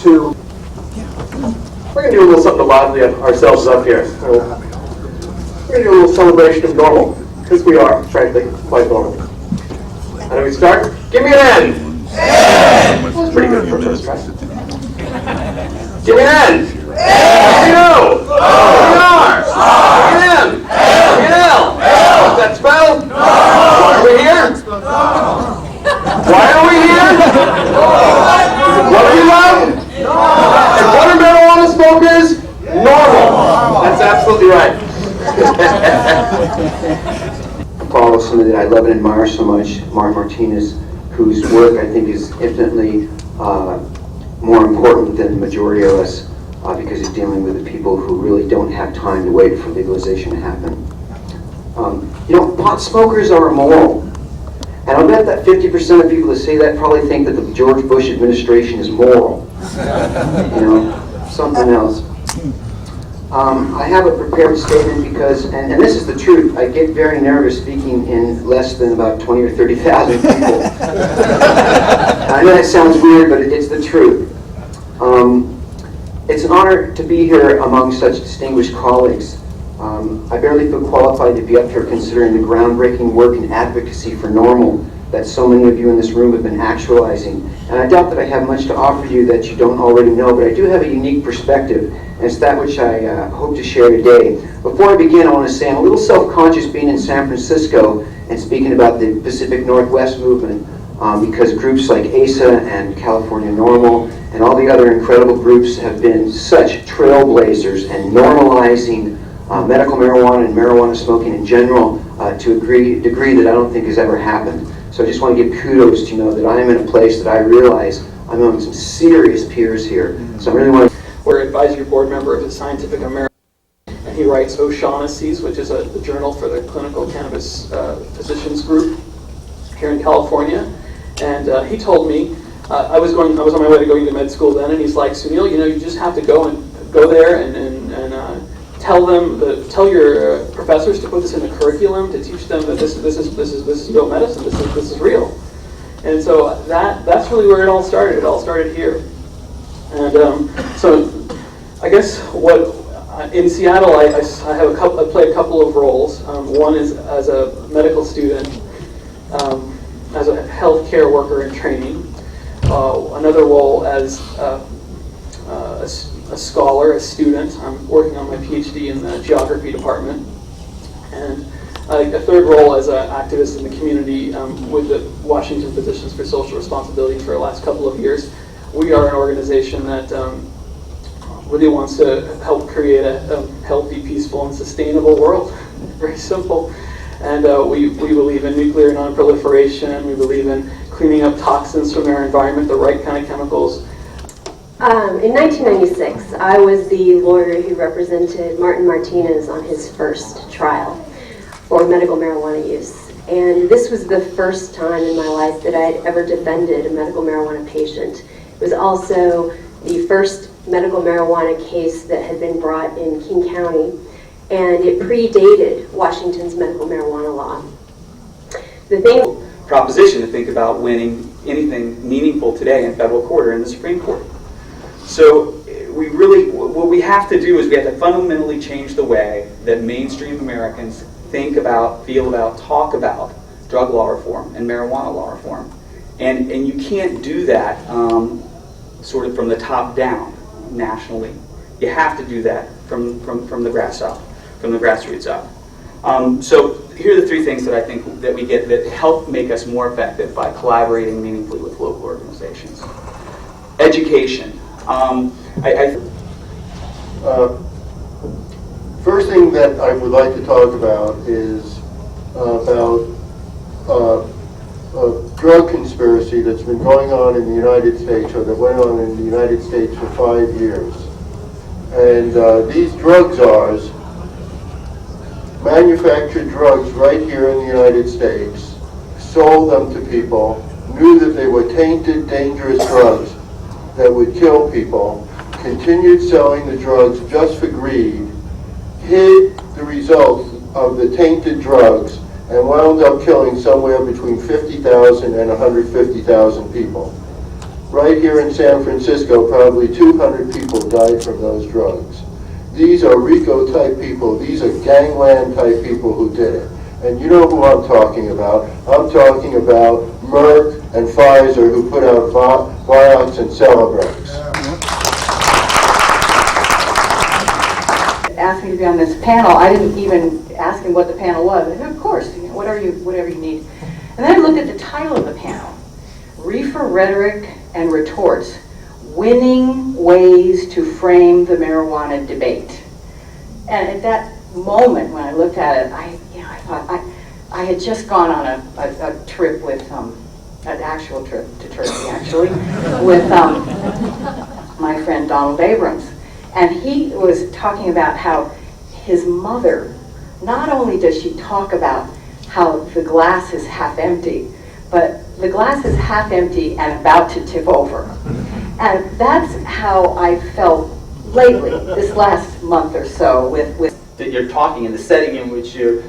to, we're going to do a little something to liven ourselves up here. We're going to do a little celebration of normal, because we are, frankly, quite normal. How do we start? Give me an N. N. That was pretty good for first try. Give me an N. N. Give me an O. Give me an R. Give me an M. Give me an L. What's that spell? Why are we here? Why are we here? What do we love? And what are marijuana smokers? Normal. That's absolutely right. Follow somebody that I love and admire so much, Martin Martinez, whose work I think is infinitely more important than the majority of us because he's dealing with the people who really don't have time to wait for legalization to happen. Pot smokers are immoral. And I'll bet that 50% of people that say that probably think that the George Bush administration is moral. Something else. I have a prepared statement because, and this is the truth, I get very nervous speaking in less than about 20 or 30,000 people. I know that sounds weird, but it's the truth. It's an honor to be here among such distinguished colleagues. I barely feel qualified to be up here considering the groundbreaking work and advocacy for normal that so many of you in this room have been actualizing. And I doubt that I have much to offer you that you don't already know, but I do have a unique perspective, and it's that which I hope to share today. Before I begin, I want to say I'm a little self-conscious being in San Francisco and speaking about the Pacific Northwest movement because groups like ASA and California Normal and all the other incredible groups have been such trailblazers and normalizing medical marijuana and marijuana smoking in general to a degree that I don't think has ever happened. So I just want to give kudos to that I am in a place that I realize I'm among some serious peers here. So I really want to... We're advisory board member of the Scientific American, and he writes O'Shaughnessy's, which is the journal for the clinical cannabis physicians group here in California. And he told me, I was on my way to going to med school then, and he's like, Sunil, you just have to go there and tell your professors to put this in the curriculum to teach them that this is real medicine. This is real. And so that's really where it all started. It all started here. And so I guess in Seattle I play a couple of roles. One is as a medical student, as a healthcare worker in training. Another role as a scholar, a student. I'm working on my PhD in the geography department. And a third role as an activist in the community with the Washington Physicians for Social Responsibility for the last couple of years. We are an organization that really wants to help create a healthy, peaceful, and sustainable world. Very simple. And we believe in nuclear non-proliferation. We believe in cleaning up toxins from our environment, the right kind of chemicals. In 1996, I was the lawyer who represented Martin Martinez on his first trial for medical marijuana use. And this was the first time in my life that I had ever defended a medical marijuana patient. It was also the first medical marijuana case that had been brought in King County, and it predated Washington's medical marijuana law. The thing proposition to think about winning anything meaningful today in federal court or in the Supreme Court. So what we have to do is we have to fundamentally change the way that mainstream Americans think about, feel about, talk about drug law reform and marijuana law reform. And you can't do that sort of from the top down nationally. You have to do that from the grass up, from the grassroots up. So here are the three things that I think that we get that help make us more effective by collaborating meaningfully with local organizations. Education. First thing that I would like to talk about is about a drug conspiracy that's been going on in the United States, or that went on in the United States for 5 years. And these drug czars manufactured drugs right here in the United States, sold them to people, knew that they were tainted, dangerous drugs that would kill people, continued selling the drugs just for greed, hid the results of the tainted drugs, and wound up killing somewhere between 50,000 and 150,000 people. Right here in San Francisco, probably 200 people died from those drugs. These are RICO-type people. These are gangland-type people who did it. And you know who I'm talking about. I'm talking about Merck and Pfizer, who put out Vioxx and Celebrex. Asked me to be on this panel. I didn't even ask him what the panel was. I said, of course, whatever you need. And then I looked at the title of the panel, Reefer Rhetoric and Retorts, Winning Ways to Frame the Marijuana Debate. And at that moment when I looked at it, I thought I had just gone on a trip with, an actual trip to Turkey actually, with my friend Donald Abrams. And he was talking about how his mother, not only does she talk about how the glass is half empty, but the glass is half empty and about to tip over. And that's how I felt lately, this last month or so, with that you're talking in the setting in which you're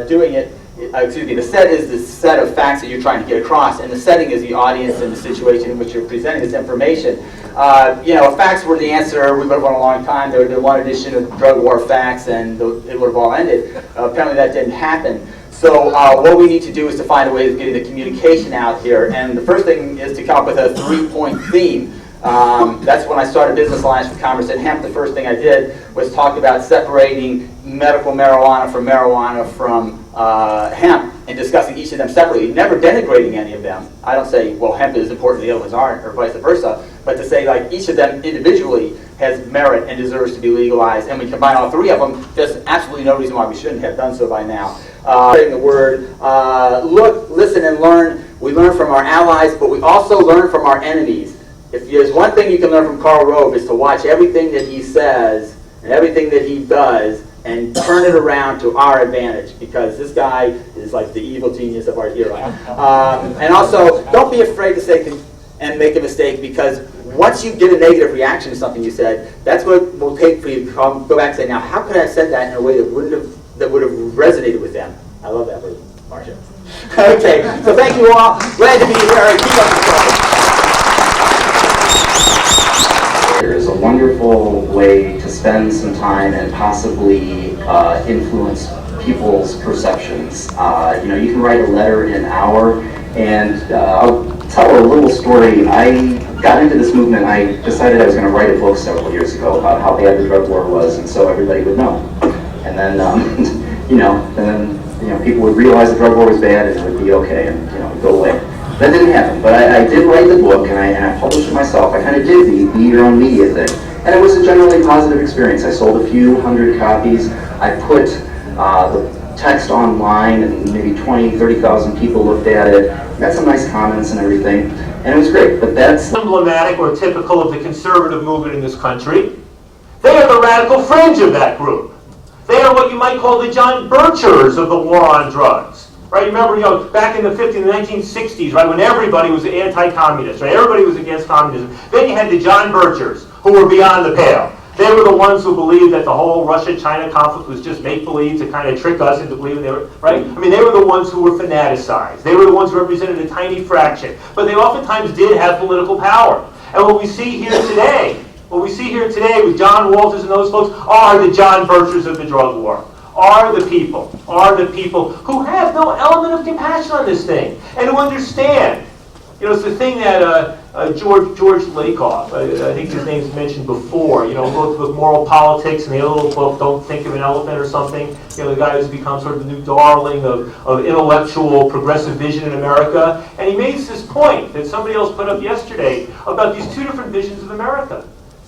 doing it. The set is the set of facts that you're trying to get across, and the setting is the audience and the situation in which you're presenting this information. If facts were the answer, we would have won a long time. There would have been one edition of Drug War Facts, and it would have all ended. Apparently that didn't happen. So what we need to do is to find a way of getting the communication out here, and the first thing is to come up with a 3-point theme. That's when I started Business Alliance for Commerce and Hemp. The first thing I did was talk about separating medical marijuana from hemp and discussing each of them separately, never denigrating any of them. I don't say, well, hemp is important, the other ones aren't, or vice versa, but to say, like, each of them individually has merit and deserves to be legalized, and we combine all three of them, there's absolutely no reason why we shouldn't have done so by now. The word, look, listen, and learn. We learn from our allies, but we also learn from our enemies. If there's one thing you can learn from Karl Rove, is to watch everything that he says and everything that he does and turn it around to our advantage, because this guy is like the evil genius of our hero. And also, don't be afraid to say and make a mistake, because once you get a negative reaction to something you said, that's what it will take for you to go back and say, now, how could I have said that in a way that would have resonated with them? I love that word, Marcia. Okay, so thank you all. Glad to be here. Keep up the show. There's a wonderful way to spend some time and possibly influence people's perceptions. You can write a letter in an hour, and I'll tell a little story. I got into this movement. I decided I was going to write a book several years ago about how bad the drug war was, and so everybody would know. And then, people would realize the drug war was bad, and it would be okay, and go away. That didn't happen, but I did write the book, and I published it myself. I kind of did the be your own media thing, and it was a generally positive experience. I sold a few hundred copies. I put the text online, and maybe 20, 30,000 people looked at it. Got some nice comments and everything, and it was great. But that's emblematic or typical of the conservative movement in this country. They are the radical fringe of that group. They are what you might call the John Birchers of the war on drugs. Right? Remember, back in the 50s and 1960s, right, when everybody was anti-communist, right? Everybody was against communism. Then you had the John Birchers, who were beyond the pale. They were the ones who believed that the whole Russia-China conflict was just make-believe to kind of trick us into believing they were, right? I mean, they were the ones who were fanaticized. They were the ones who represented a tiny fraction. But they oftentimes did have political power. And what we see here today with John Walters and those folks are the John Birchers of the drug war. Are the people who have no element of compassion on this thing and who understand. It's the thing that George Lakoff, I think his name's mentioned before, wrote the book Moral Politics, and the other little book, Don't Think of an Elephant or something. The guy who's become sort of the new darling of intellectual progressive vision in America. And he makes this point that somebody else put up yesterday about these two different visions of America.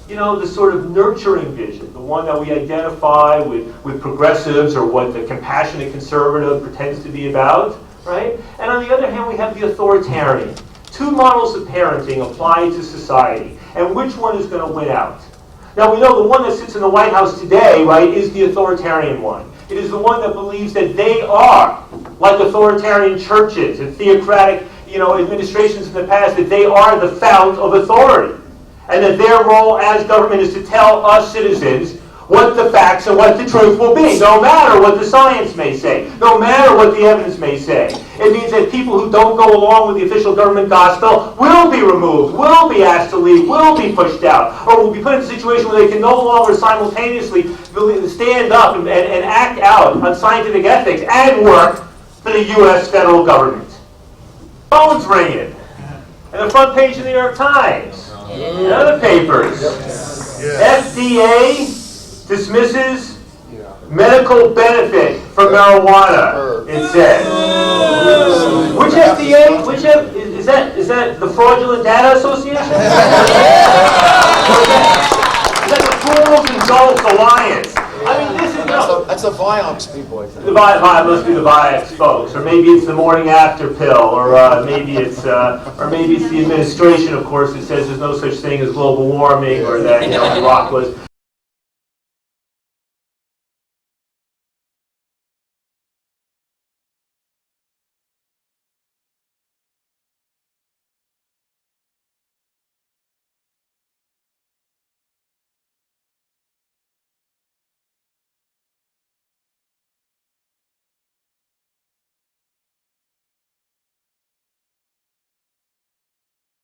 The sort of nurturing vision, the one that we identify with progressives, or what the compassionate conservative pretends to be about, right? And on the other hand, we have the authoritarian. Two models of parenting applied to society, and which one is going to win out? Now, we know the one that sits in the White House today, right, is the authoritarian one. It is the one that believes that they are, like authoritarian churches and theocratic, administrations in the past, that they are the fount of authority. And that their role as government is to tell us citizens what the facts and what the truth will be, no matter what the science may say, no matter what the evidence may say. It means that people who don't go along with the official government gospel will be removed, will be asked to leave, will be pushed out, or will be put in a situation where they can no longer simultaneously stand up and act out on scientific ethics and work for the U.S. federal government. Phone's ringing. And the front page of the New York Times. And other papers. FDA dismisses medical benefit from marijuana, it says. Which FDA? Is that the Fraudulent Data Association? Is that the Fools and Dolts Alliance? I mean, this is that's the Vioxx people, I think. The must be the Vioxx folks, or maybe it's the morning after pill, or maybe it's the administration, of course, that says there's no such thing as global warming, or that Iraq was